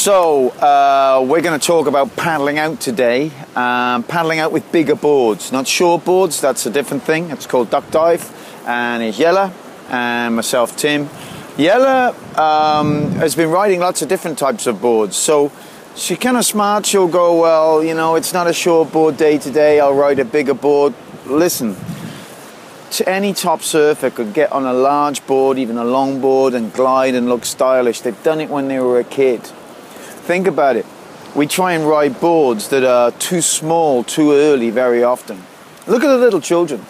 We're going to talk about paddling out today. Paddling out with bigger boards, not short boards. That's a different thing. It's called duck dive. And it's Jelle and myself, Tim. Jelle has been riding lots of different types of boards. So she's kind of smart. She'll go, well, you know, it's not a short board day today. I'll ride a bigger board. Listen, to any top surfer could get on a large board, even a long board, and glide and look stylish. They've done it when they were a kid. Think about it. We try and ride boards that are too small, too early very often. Look at the little children.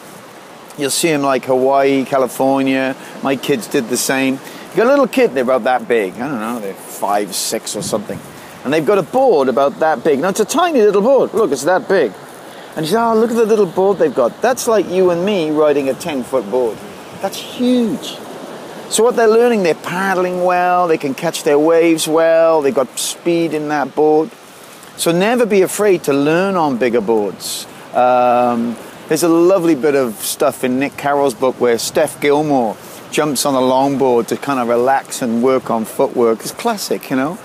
You'll see them like Hawaii, California. My kids did the same. You got a little kid, they're about that big. I don't know, they're 5, 6 or something. And they've got a board about that big. Now, it's a tiny little board. Look, it's that big. And you say, oh, look at the little board they've got. That's like you and me riding a 10-foot board. That's huge. So what they're learning, they're paddling well, they can catch their waves well, they've got speed in that board. So never be afraid to learn on bigger boards. There's a lovely bit of stuff in Nick Carroll's book where Steph Gilmore jumps on a longboard to kind of relax and work on footwork. It's classic, you know.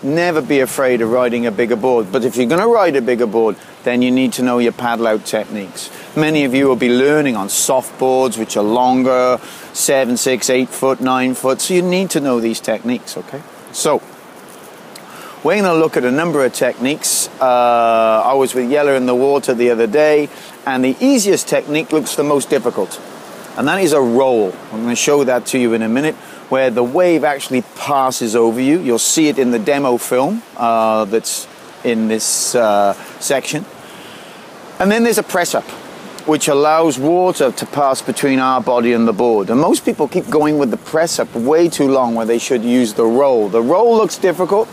Never be afraid of riding a bigger board. But if you're going to ride a bigger board, then you need to know your paddle out techniques. Many of you will be learning on soft boards, which are longer, 7, 6, 8 foot, 9 foot. So you need to know these techniques, okay? So we're going to look at a number of techniques. I was with Jelle in the water the other day, and the easiest technique looks the most difficult. And that is a roll. I'm going to show that to you in a minute, where the wave actually passes over you. You'll see it in the demo film that's in this section. And then there's a press up, which allows water to pass between our body and the board. And most people keep going with the press up way too long, where they should use the roll. The roll looks difficult,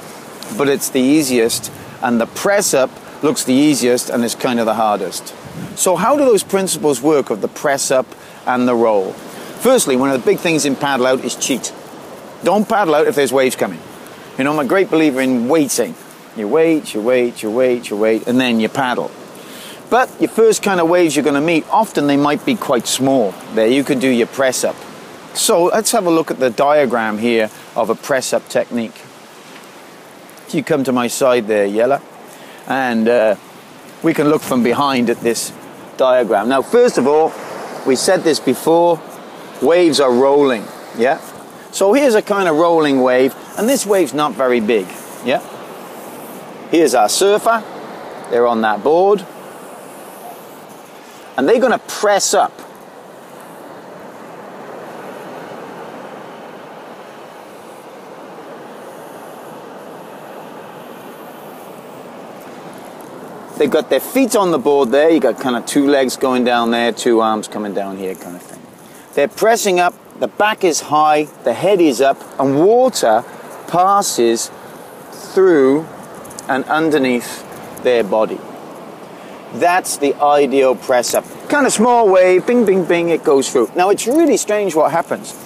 but it's the easiest. And the press up looks the easiest, and it's kind of the hardest. So how do those principles work of the press up and the roll? Firstly, one of the big things in paddle out is cheat. Don't paddle out if there's waves coming. You know, I'm a great believer in waiting. You wait, you wait, you wait, you wait, and then you paddle. But your first kind of waves you're going to meet, often they might be quite small. There you can do your press up. So let's have a look at the diagram here of a press up technique. So you come to my side there, Jelle, and we can look from behind at this diagram. Now, first of all, we said this before, waves are rolling, yeah? So here's a kind of rolling wave, and this wave's not very big, yeah? Here's our surfer, they're on that board, and they're gonna press up. They've got their feet on the board there, you got kind of 2 legs going down there, 2 arms coming down here kind of thing. They're pressing up, the back is high, the head is up, and water passes through and underneath their body. That's the ideal press up. Kind of small wave, bing, bing, bing, it goes through. Now it's really strange what happens.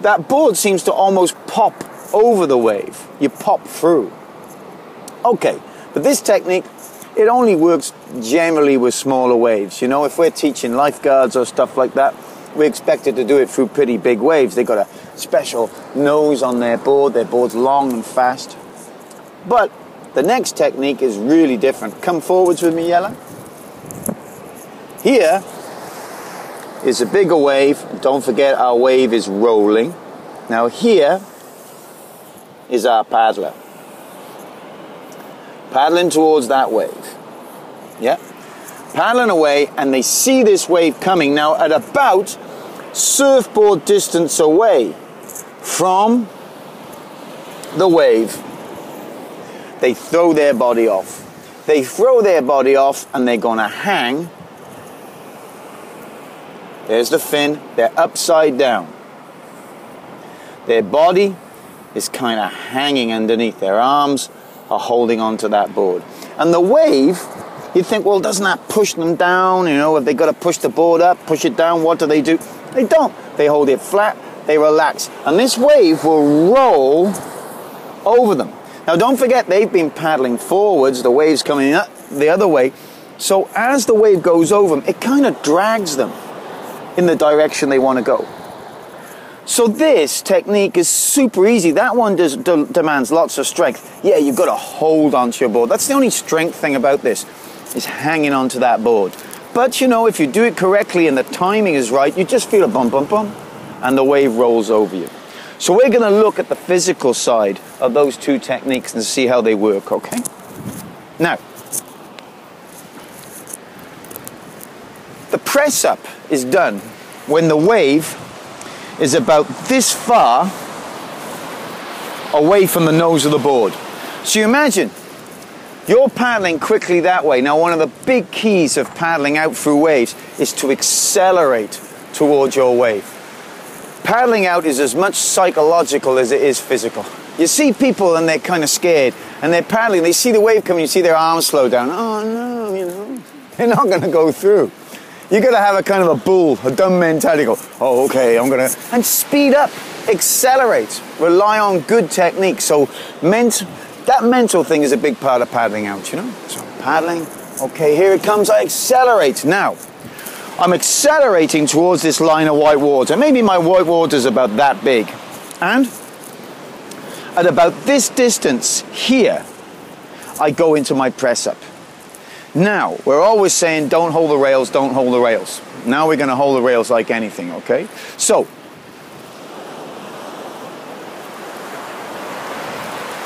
That board seems to almost pop over the wave. You pop through. Okay, but this technique, it only works generally with smaller waves. You know, if we're teaching lifeguards or stuff like that, we're expected to do it through pretty big waves. They've got a special nose on their board's long and fast. But the next technique is really different. Come forwards with me, Jelle. Here is a bigger wave. Don't forget our wave is rolling. Now here is our paddler. Paddling towards that wave. Yeah? Paddling away, and they see this wave coming. Now at about surfboard distance away from the wave, they throw their body off. They throw their body off, and they're gonna hang. There's the fin, they're upside down. Their body is kind of hanging underneath. Their arms are holding onto that board. And the wave, you think, well, doesn't that push them down? You know, if they got to push the board up, push it down, what do? They don't. They hold it flat, they relax. And this wave will roll over them. Now, don't forget, they've been paddling forwards, the wave's coming up the other way. So as the wave goes over them, it kind of drags them in the direction they want to go. So this technique is super easy. That one demands lots of strength. Yeah, you've got to hold onto your board. That's the only strength thing about this, is hanging onto that board. But you know, if you do it correctly and the timing is right, you just feel a bump, bump, bump, and the wave rolls over you. So we're going to look at the physical side of those two techniques and see how they work, okay? Now, the press up is done when the wave is about this far away from the nose of the board. So you imagine, you're paddling quickly that way. Now, one of the big keys of paddling out through waves is to accelerate towards your wave. Paddling out is as much psychological as it is physical. You see people and they're kind of scared, and they're paddling, they see the wave coming, you see their arms slow down. Oh no, you know, they're not going to go through. You've got to have a kind of a bull, a dumb mentality. Go, oh, okay, I'm going to... And speed up, accelerate, rely on good technique. So that mental thing is a big part of paddling out, you know? So paddling, okay, here it comes, I accelerate. Now, I'm accelerating towards this line of white water. Maybe my white water is about that big. And at about this distance here, I go into my press up. Now, we're always saying don't hold the rails, don't hold the rails. Now we're going to hold the rails like anything, okay? So,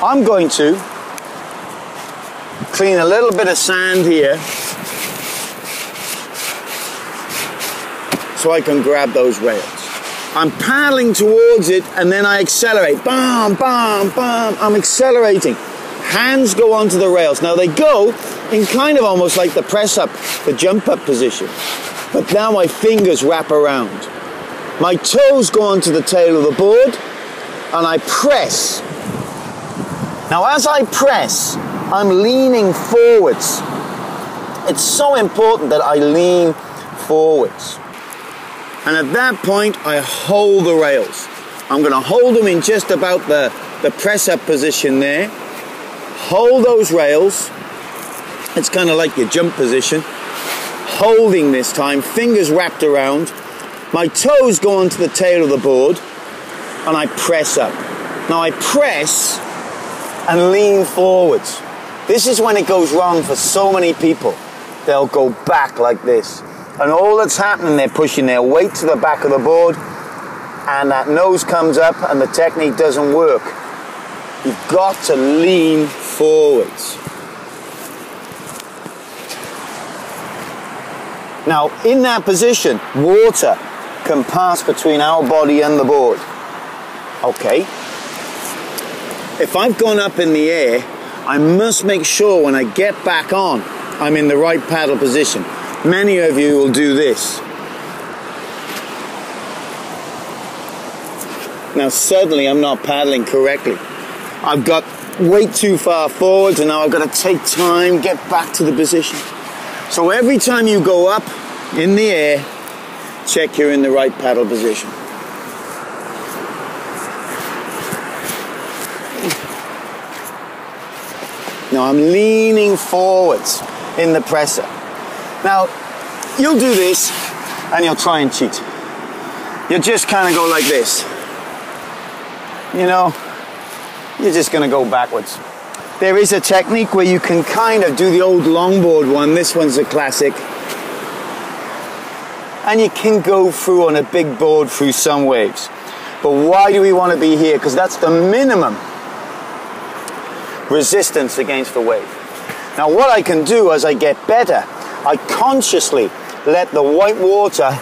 I'm going to clean a little bit of sand here so I can grab those rails. I'm paddling towards it and then I accelerate. Bam, bam, bam. I'm accelerating. Hands go onto the rails. Now they go in kind of almost like the press up, the jump up position. But now my fingers wrap around. My toes go onto the tail of the board and I press. Now as I press, I'm leaning forwards. It's so important that I lean forwards. And at that point, I hold the rails. I'm going to hold them in just about the press up position there. Hold those rails. It's kind of like your jump position. Holding this time, fingers wrapped around. My toes go onto the tail of the board and I press up. Now I press and lean forwards. This is when it goes wrong for so many people. They'll go back like this. And all that's happening, they're pushing their weight to the back of the board and that nose comes up and the technique doesn't work. You've got to lean forwards. Now, in that position, water can pass between our body and the board. Okay. If I've gone up in the air, I must make sure when I get back on, I'm in the right paddle position. Many of you will do this. Now suddenly I'm not paddling correctly. I've got way too far forwards and now I've got to take time, get back to the position. So every time you go up in the air, check you're in the right paddle position. Now I'm leaning forwards in the presser. Now, you'll do this and you'll try and cheat. You'll just kind of go like this. You know, you're just going to go backwards. There is a technique where you can kind of do the old longboard one. This one's a classic. And you can go through on a big board through some waves. But why do we want to be here? Because that's the minimum resistance against the wave. Now what I can do as I get better, I consciously let the white water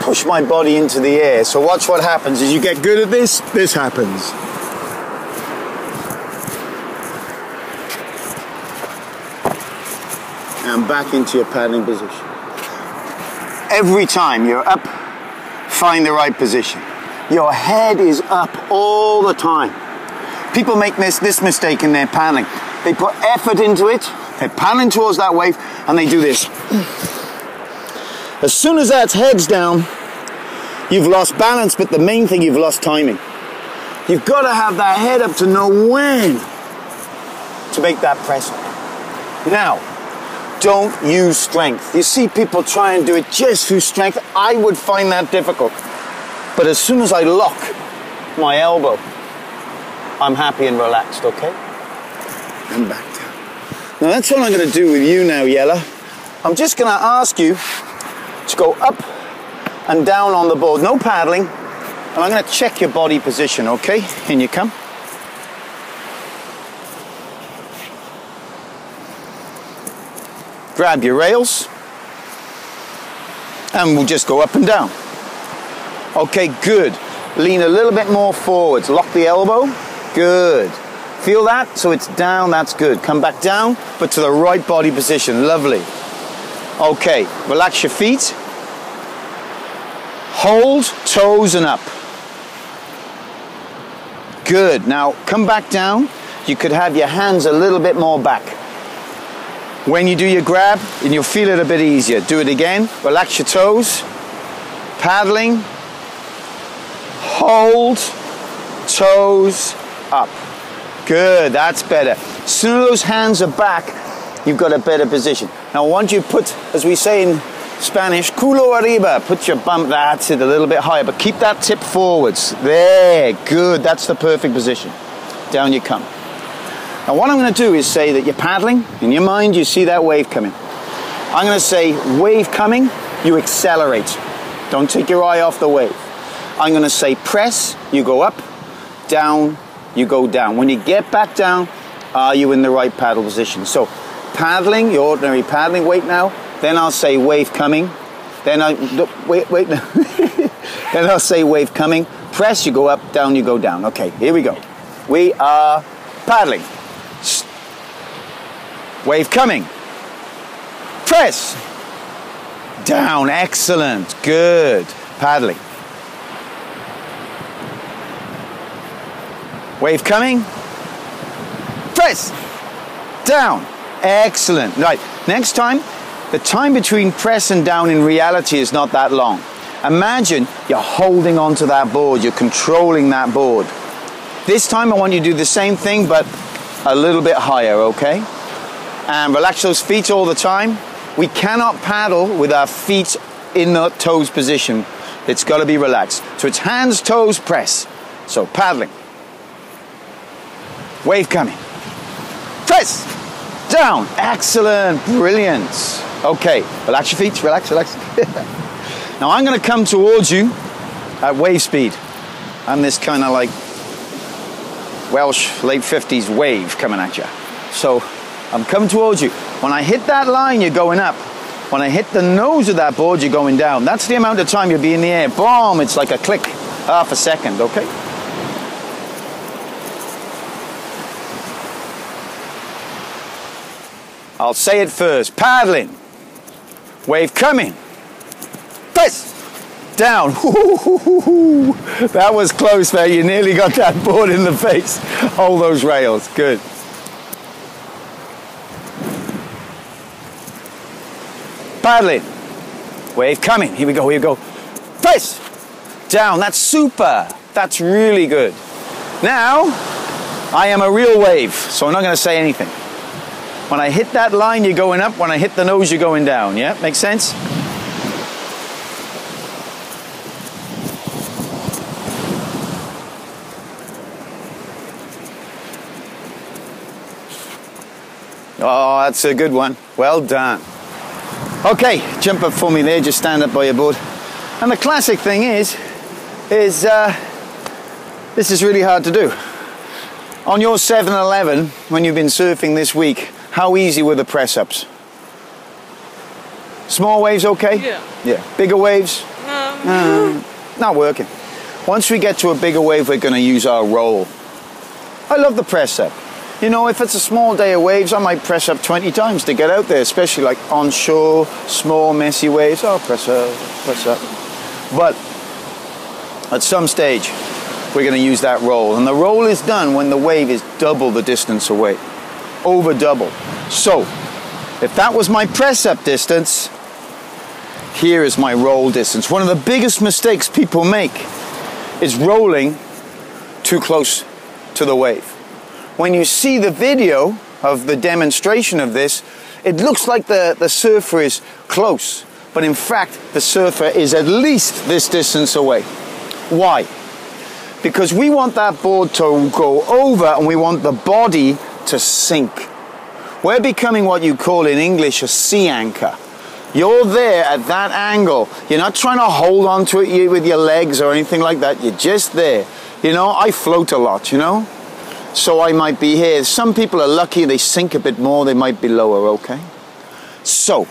push my body into the air. So watch what happens. As you get good at this, this happens. And back into your paddling position. Every time you're up, find the right position. Your head is up all the time. People make this mistake in their paddling. They put effort into it, they're paddling towards that wave, and they do this. As soon as that head's down, you've lost balance, but the main thing, you've lost timing. You've got to have that head up to know when to make that press up. Now, don't use strength. You see people try and do it just through strength. I would find that difficult. But as soon as I lock my elbow, I'm happy and relaxed, okay? And back down. Now that's what I'm going to do with you now, Jelle. I'm just going to ask you to go up and down on the board, no paddling, and I'm going to check your body position, okay? In you come. Grab your rails, and we'll just go up and down. Okay, good. Lean a little bit more forwards. Lock the elbow. Good. Feel that? So it's down, that's good. Come back down, but to the right body position. Lovely. Okay, relax your feet. Hold, toes and up. Good. Now come back down. You could have your hands a little bit more back. When you do your grab, and you'll feel it a bit easier. Do it again. Relax your toes. Paddling. Hold, toes, up. Good, that's better. As soon as those hands are back, you've got a better position. Now once you put, as we say in Spanish, culo arriba, put your bum, that's it, a little bit higher, but keep that tip forwards. There, good, that's the perfect position. Down you come. Now what I'm going to do is say that you're paddling, in your mind you see that wave coming. I'm going to say wave coming, you accelerate. Don't take your eye off the wave. I'm going to say press, you go up, down, you go down. When you get back down, are you in the right paddle position? So paddling, your ordinary paddling, wait now, then I'll say wave coming, then wait now. Then I'll say wave coming, press, you go up, down, you go down. Okay, here we go. We are paddling. Wave coming. Press. Down, excellent, good. Paddling. Wave coming. Press. Down. Excellent. Right, next time, the time between press and down in reality is not that long. Imagine you're holding onto that board, you're controlling that board. This time I want you to do the same thing, but a little bit higher, okay? And relax those feet all the time. We cannot paddle with our feet in the toes position. It's got to be relaxed. So it's hands, toes, press. So paddling. Wave coming. Press. Down. Excellent. Brilliant. Okay. Relax your feet. Relax, relax. Now I'm going to come towards you at wave speed. I'm this kind of like Welsh late 50s wave coming at you. So I'm coming towards you. When I hit that line, you're going up. When I hit the nose of that board, you're going down. That's the amount of time you'll be in the air. Boom, it's like a click, half a second, okay? I'll say it first. Paddling. Wave coming. Press. Down. That was close there. You nearly got that board in the face. Hold those rails. Good. Paddling. Wave coming. Here we go, here we go. Press. Down. That's super. That's really good. Now, I am a real wave, so I'm not going to say anything. When I hit that line, you're going up. When I hit the nose, you're going down. Yeah? Make sense? Oh, that's a good one. Well done. Okay, jump up for me there, just stand up by your board. And the classic thing is this is really hard to do. On your 7-Eleven, when you've been surfing this week, how easy were the press-ups? Small waves okay? Yeah. Yeah. Bigger waves? Not working. Once we get to a bigger wave, we're going to use our roll. I love the press-up. You know, if it's a small day of waves, I might press up 20 times to get out there, especially like on shore, small, messy waves. Oh, press up, press up. But at some stage, we're going to use that roll. And the roll is done when the wave is double the distance away. Over double. So, if that was my press-up distance, here is my roll distance. One of the biggest mistakes people make is rolling too close to the wave. When you see the video of the demonstration of this, it looks like the surfer is close, but in fact the surfer is at least this distance away. Why? Because we want that board to go over and we want the body to sink. We're becoming what you call in English a sea anchor. You're there at that angle. You're not trying to hold on to it with your legs or anything like that. You're just there. You know, I float a lot, you know? So I might be here. Some people are lucky, they sink a bit more, they might be lower, okay? So,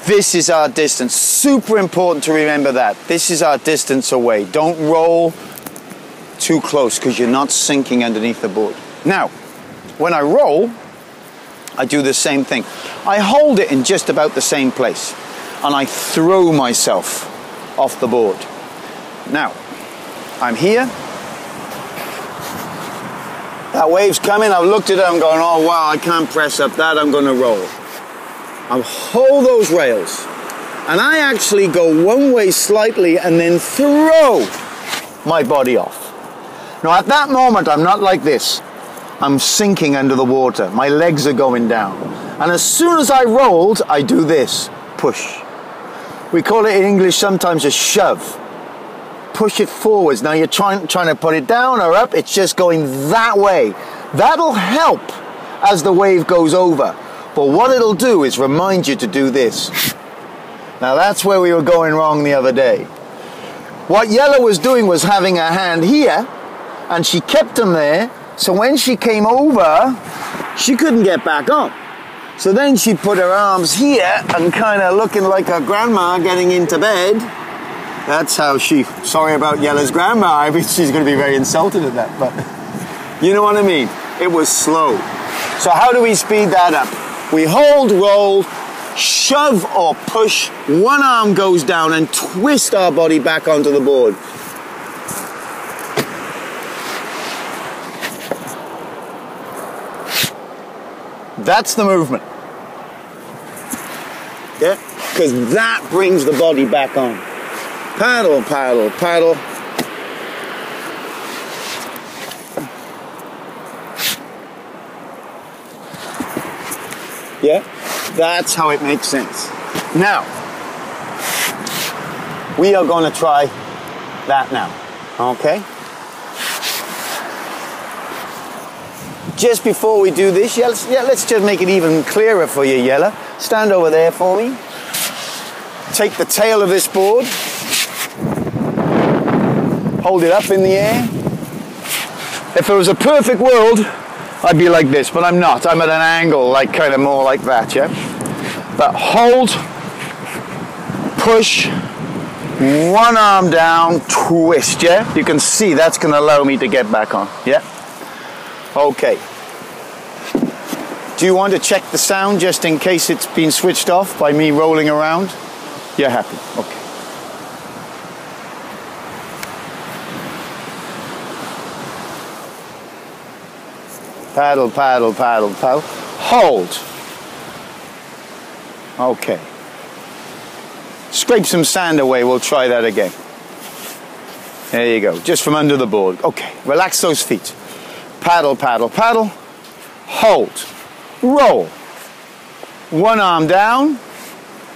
this is our distance. Super important to remember that. This is our distance away. Don't roll too close because you're not sinking underneath the board. Now, when I roll, I do the same thing. I hold it in just about the same place and I throw myself off the board. Now, I'm here. That wave's coming. I've looked at it. I'm going, oh wow, I can't press up that. I'm going to roll. I hold those rails and I actually go one way slightly and then throw my body off. Now at that moment, I'm not like this. I'm sinking under the water. My legs are going down. And as soon as I rolled, I do this. Push. We call it in English sometimes a shove. Push it forwards. Now you're trying to put it down or up. It's just going that way. That'll help as the wave goes over. But what it'll do is remind you to do this. Now that's where we were going wrong the other day. What Yella was doing was having her hand here, and she kept them there. So when she came over, she couldn't get back up. So then she put her arms here and kind of looking like her grandma getting into bed. That's how she, sorry about Yella's grandma, I mean, she's going to be very insulted at that, but you know what I mean? It was slow. So how do we speed that up? We hold, roll, shove or push, one arm goes down and twist our body back onto the board. That's the movement. Yeah? Because that brings the body back on. Paddle, paddle, paddle. Yeah? That's how it makes sense. Now, we are going to try that now. Okay? Just before we do this, let's just make it even clearer for you, Yella. Stand over there for me. Take the tail of this board. Hold it up in the air. If it was a perfect world, I'd be like this, but I'm not. I'm at an angle, like kind of more like that, yeah? But hold, push, one arm down, twist, yeah? You can see that's going to allow me to get back on, yeah? Okay. Do you want to check the sound just in case it's been switched off by me rolling around? You're happy? Okay. Paddle, paddle, paddle, paddle. Hold. Okay. Scrape some sand away. We'll try that again. There you go. Just from under the board. Okay. Relax those feet. Paddle, paddle, paddle. Hold. Roll. One arm down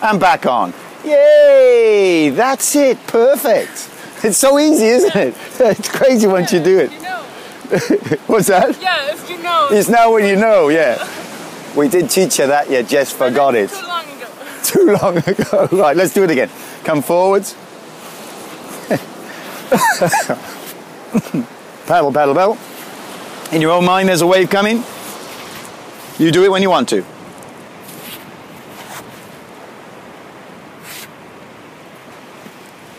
and back on. Yay! That's it. Perfect. It's so easy, isn't it? It's crazy once you do it. You know. What's that? Yeah, if you know. It's now when you know, yeah. We did teach you that, you just forgot it. Too long ago. Too long ago. Right, let's do it again. Come forwards. Paddle, paddle, paddle. In your own mind, there's a wave coming. You do it when you want to.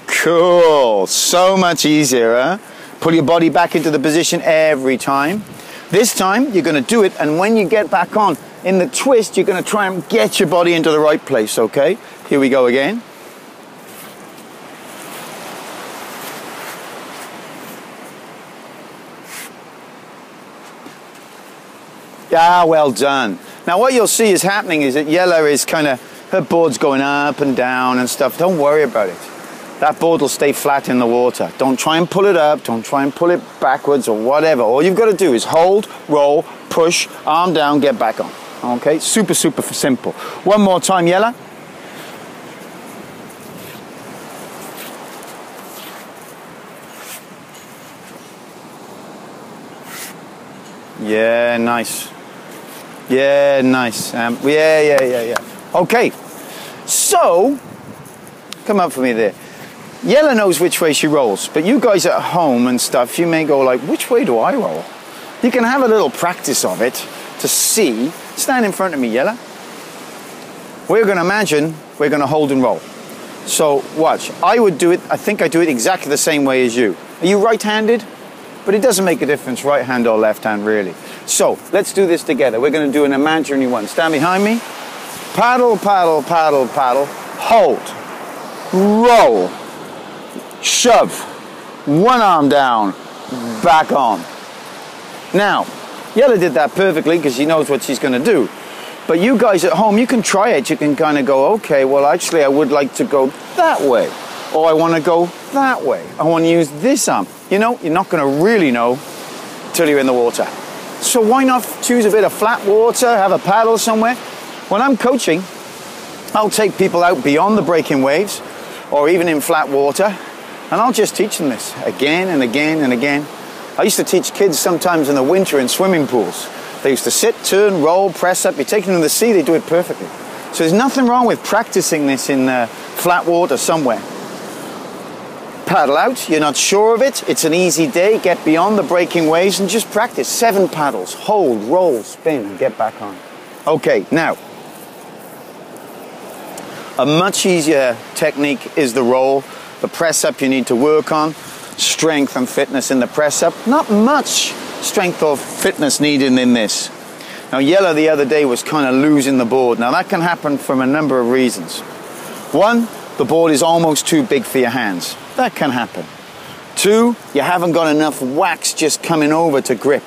Cool. So much easier, huh? Pull your body back into the position every time. This time, you're going to do it, and when you get back on, in the twist, you're going to try and get your body into the right place, okay? Here we go again. Ah, well done. Now what you'll see is happening is that Yella is kind of, her board's going up and down and stuff. Don't worry about it. That board will stay flat in the water. Don't try and pull it up. Don't try and pull it backwards or whatever. All you've got to do is hold, roll, push, arm down, get back on. Okay? Super, super simple. One more time, Yella. Yeah, nice. Yeah, nice. Yeah. Okay, so, come up for me there. Yella knows which way she rolls, but you guys at home and stuff, you may go like, which way do I roll? You can have a little practice of it to see. Stand in front of me, Yella. We're going to imagine we're going to hold and roll. So watch, I would do it, I think I do it exactly the same way as you. Are you right-handed? But it doesn't make a difference, right hand or left hand really. So let's do this together. We're going to do an imaginary one. Stand behind me. Paddle, paddle, paddle, paddle. Hold. Roll. Shove. One arm down. Back on. Now, Yella did that perfectly because she knows what she's going to do. But you guys at home, you can try it. You can kind of go, okay, well, actually, I would like to go that way. Or I want to go that way. I want to use this arm. You know, you're not going to really know till you're in the water. So why not choose a bit of flat water, have a paddle somewhere? When I'm coaching, I'll take people out beyond the breaking waves or even in flat water, and I'll just teach them this again and again and again. I used to teach kids sometimes in the winter in swimming pools. They used to sit, turn, roll, press up. You take them to the sea, they do it perfectly. So there's nothing wrong with practicing this in flat water somewhere. Paddle out, you're not sure of it, it's an easy day, get beyond the breaking waves and just practice. 7 paddles, hold, roll, spin, and get back on. Okay, now, a much easier technique is the roll. The press up you need to work on, strength and fitness in the press up. Not much strength or fitness needed in this. Now Yella the other day was kind of losing the board. Now that can happen from a number of reasons. One, the board is almost too big for your hands. That can happen. 2, you haven't got enough wax just coming over to grip.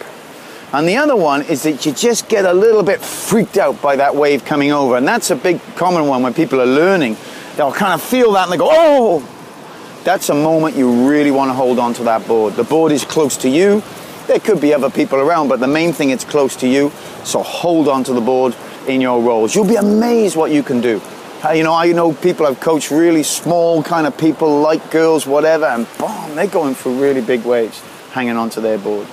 And the other one is that you just get a little bit freaked out by that wave coming over. And that's a big common one when people are learning. They'll kind of feel that and they go, oh! That's a moment you really want to hold on to that board. The board is close to you. There could be other people around, but the main thing, it's close to you. So hold on to the board in your rolls. You'll be amazed what you can do. You know, I know people I've coached really small kind of people, like girls, whatever, and boom, they're going through really big waves, hanging onto their board.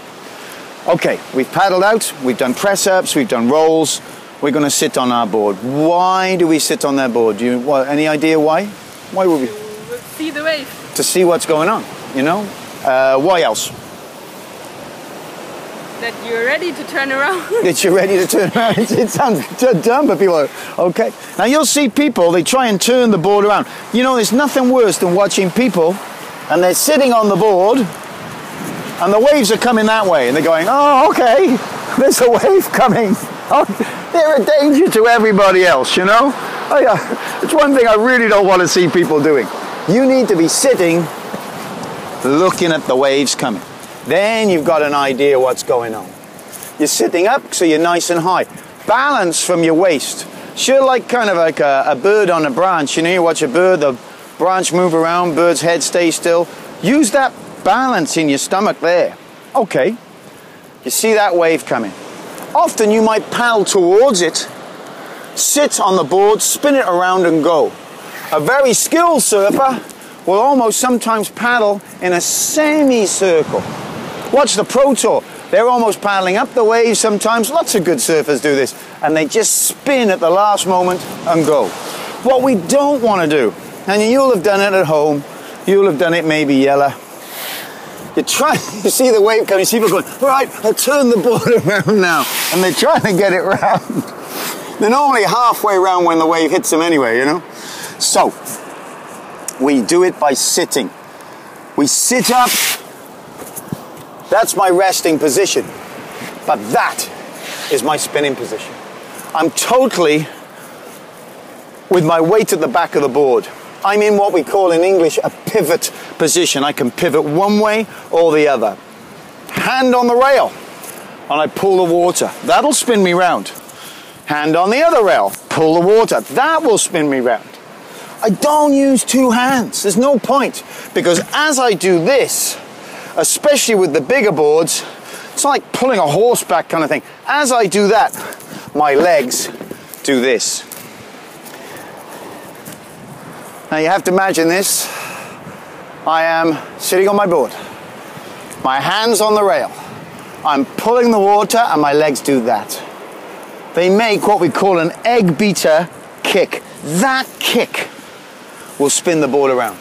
Okay, we've paddled out, we've done press-ups, we've done rolls. We're going to sit on our board. Why do we sit on that board? Any idea why? Why would we? To see the wave. To see what's going on, you know? Why else? That you're ready to turn around. That you're ready to turn around. It sounds dumb, but people are, okay. Now you'll see people, they try and turn the board around. You know, there's nothing worse than watching people and they're sitting on the board and the waves are coming that way and they're going, oh, okay, there's a wave coming. Oh, they're a danger to everybody else, you know? Oh, yeah. It's one thing I really don't want to see people doing. You need to be sitting, looking at the waves coming. Then you've got an idea what's going on. You're sitting up, so you're nice and high. Balance from your waist. Sure, like kind of like a bird on a branch. You know, you watch a bird, the branch move around, bird's head stays still. Use that balance in your stomach there. Okay, you see that wave coming. Often you might paddle towards it, sit on the board, spin it around and go. A very skilled surfer will almost sometimes paddle in a semicircle. Watch the Pro Tour. They're almost paddling up the waves sometimes. Lots of good surfers do this. And they just spin at the last moment and go. What we don't want to do, and you'll have done it at home, you'll have done it maybe, Yella. You see the wave coming, you see people going, all right, I'll turn the board around now. And they're trying to get it round. They're normally halfway around when the wave hits them anyway, you know. So, we do it by sitting. We sit up. That's my resting position. But that is my spinning position. I'm totally with my weight at the back of the board. I'm in what we call in English a pivot position. I can pivot one way or the other. Hand on the rail, and I pull the water. That'll spin me round. Hand on the other rail, pull the water. That will spin me round. I don't use 2 hands. There's no point. Because as I do this, especially with the bigger boards, it's like pulling a horseback kind of thing. As I do that, my legs do this. Now you have to imagine this. I am sitting on my board. My hands on the rail. I'm pulling the water and my legs do that. They make what we call an egg beater kick. That kick will spin the board around.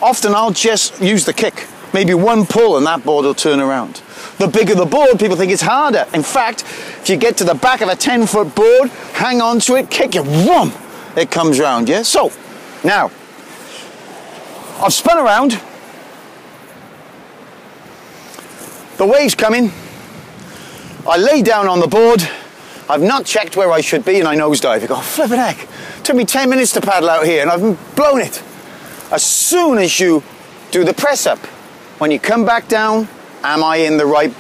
Often I'll just use the kick. Maybe one pull and that board will turn around. The bigger the board, people think it's harder. In fact, if you get to the back of a 10-foot board, hang on to it, kick it, whoom, it comes round, yeah? So, now, I've spun around. The wave's coming. I lay down on the board. I've not checked where I should be and I nosedive. You go, flippin' heck. It took me 10 minutes to paddle out here and I've blown it. As soon as you do the press up, when you come back down, am I in the right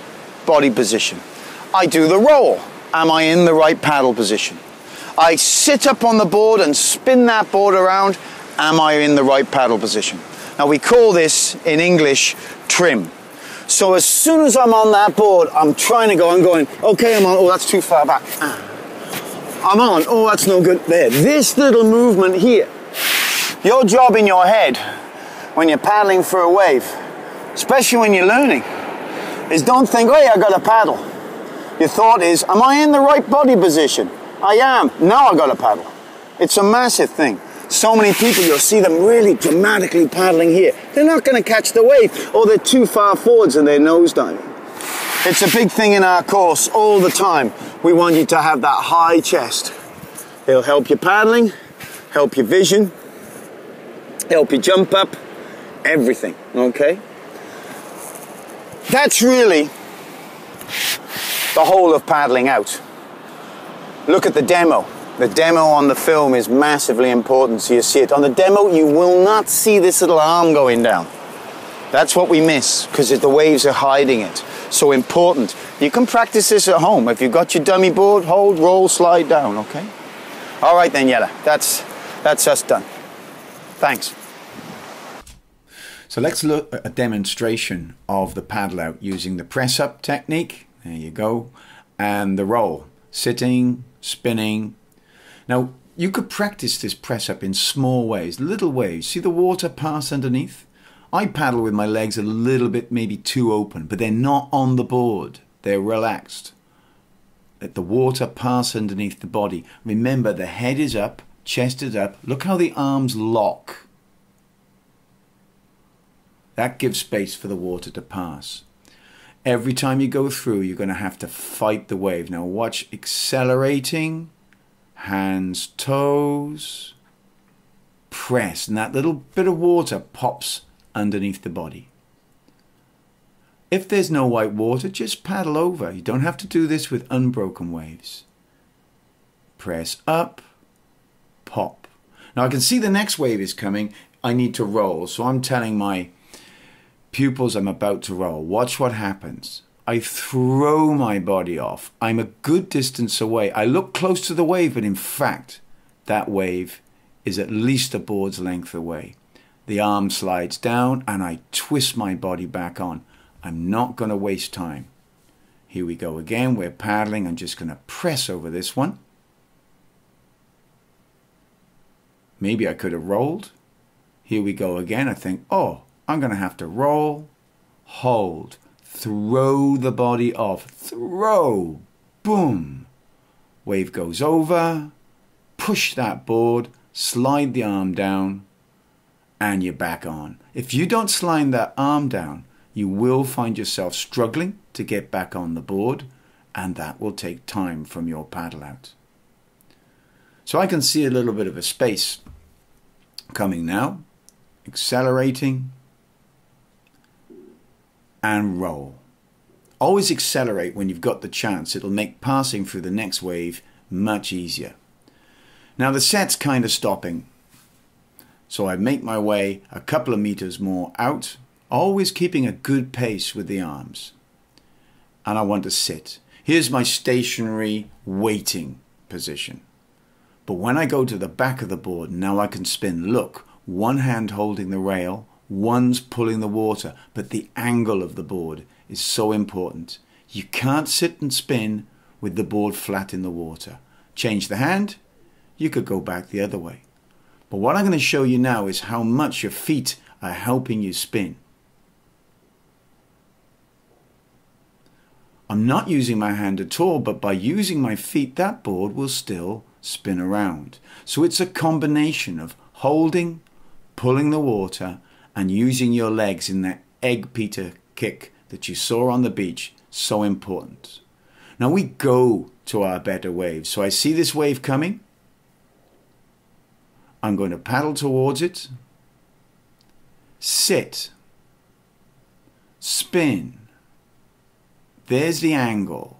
body position? I do the roll. Am I in the right paddle position? I sit up on the board and spin that board around. Am I in the right paddle position? Now we call this in English trim. So as soon as I'm on that board, I'm trying to go, I'm going, okay, I'm on, oh, that's too far back. I'm on, oh, that's no good there. This little movement here, your job in your head when you're paddling for a wave, especially when you're learning, is don't think, oh yeah, I got to paddle. Your thought is, am I in the right body position? I am. Now I got to paddle. It's a massive thing. So many people, you'll see them really dramatically paddling here. They're not going to catch the wave, or they're too far forwards and they're nosediving. It's a big thing in our course all the time. We want you to have that high chest. It'll help your paddling, help your vision, help you jump up, everything, okay? That's really the whole of paddling out. Look at the demo. The demo on the film is massively important, so you see it. On the demo, you will not see this little arm going down. That's what we miss, because the waves are hiding it. So important. You can practice this at home. If you've got your dummy board, hold, roll, slide down, okay? All right then, Jelle. That's us done. Thanks. So let's look at a demonstration of the paddle out using the press up technique. There you go. And the roll. Sitting, spinning. Now, you could practice this press up in small ways, little waves. See the water pass underneath? I paddle with my legs a little bit maybe too open, but they're not on the board. They're relaxed. Let the water pass underneath the body. Remember, the head is up, chest is up. Look how the arms lock. That gives space for the water to pass. Every time you go through, you're going to have to fight the wave. Now watch accelerating, hands, toes, press, and that little bit of water pops underneath the body. If there's no white water, just paddle over. You don't have to do this with unbroken waves. Press up, pop. Now I can see the next wave is coming. I need to roll, so I'm telling my pupils I'm about to roll. Watch what happens. I throw my body off. I'm a good distance away. I look close to the wave, but in fact, that wave is at least a board's length away. The arm slides down and I twist my body back on. I'm not going to waste time. Here we go again. We're paddling. I'm just going to press over this one. Maybe I could have rolled. Here we go again. I think, oh, I'm going to have to roll, hold, throw the body off, throw, boom. Wave goes over, push that board, slide the arm down, and you're back on. If you don't slide that arm down, you will find yourself struggling to get back on the board, and that will take time from your paddle out. So I can see a little bit of a space coming now, accelerating, and roll. Always accelerate when you've got the chance. It'll make passing through the next wave much easier. Now the set's kind of stopping. So I make my way a couple of meters more out, always keeping a good pace with the arms. And I want to sit. Here's my stationary waiting position. But when I go to the back of the board, now I can spin. Look, one hand holding the rail, one's pulling the water, but the angle of the board is so important. You can't sit and spin with the board flat in the water. Change the hand, you could go back the other way. But what I'm going to show you now is how much your feet are helping you spin. I'm not using my hand at all, but by using my feet, that board will still spin around. So it's a combination of holding, pulling the water, and using your legs in that egg Peter kick that you saw on the beach. So important. Now we go to our better waves. So I see this wave coming. I'm going to paddle towards it, sit, spin. There's the angle.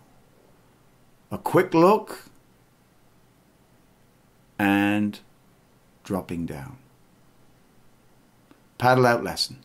A quick look and dropping down. Paddle out lesson.